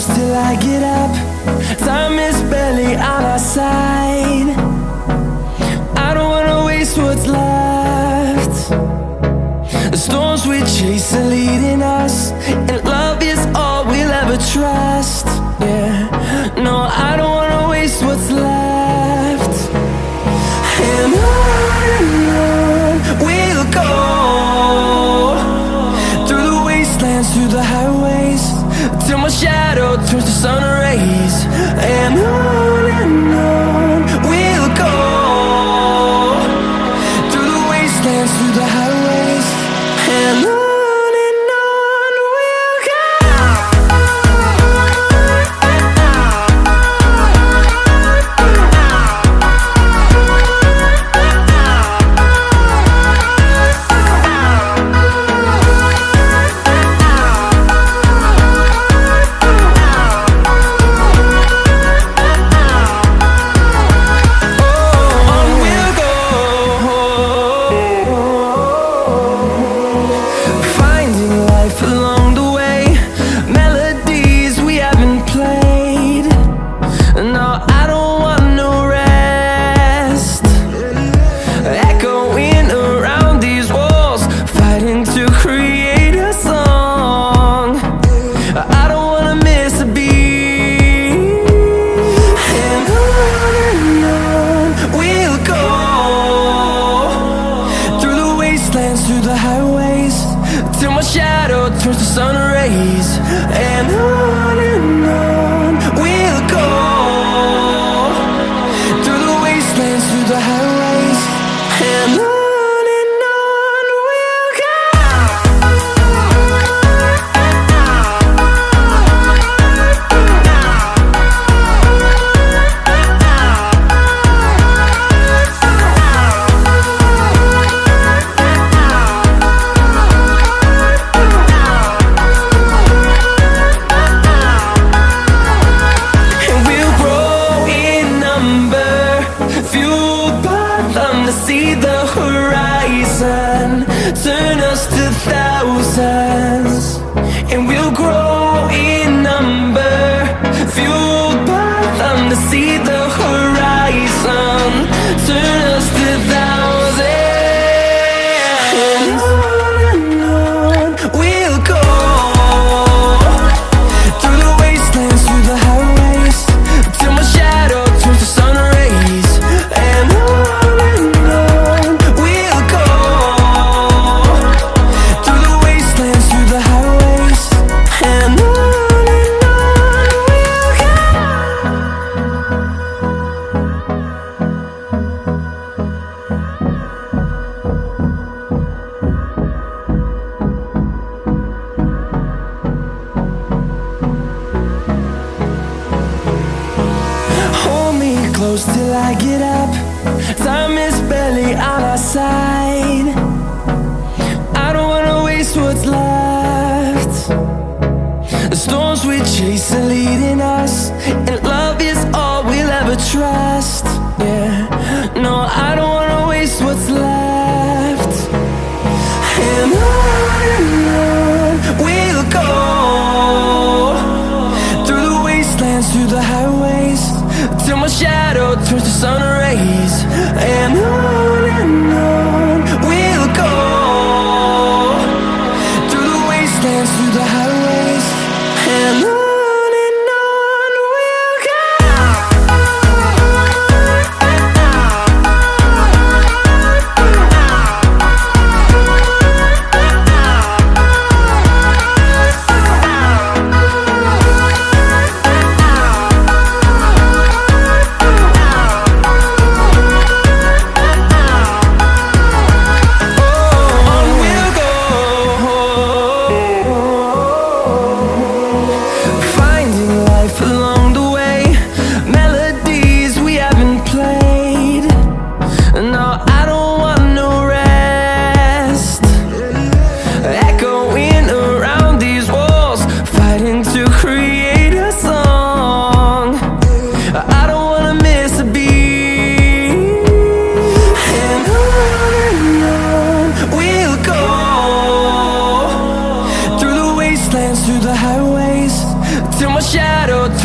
close till I get up. Time is barely on our side. I don't wanna waste what's left. The storms we chase are leading us, and love is all we'll ever trust. Yeah, no, I don't wanna waste what's left. And on we'll go, through the wastelands, through the highways, till my shadow turns to sun rays. And on we'll go, through the wastelands, through the highways, and on.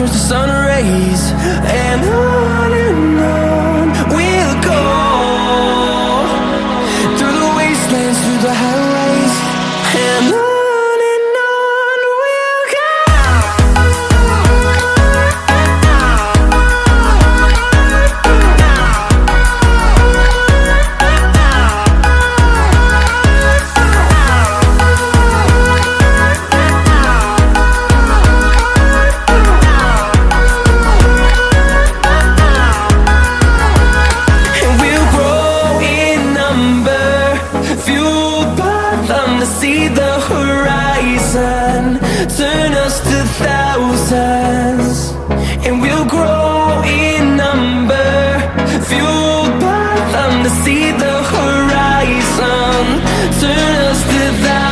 turns to sun rays, and on we'll go, through the wastelands, through the highways, and on we'll go. See the horizon, turn us to thousands, and we'll grow in number, fueled by them to see the horizon, turn us to thousands.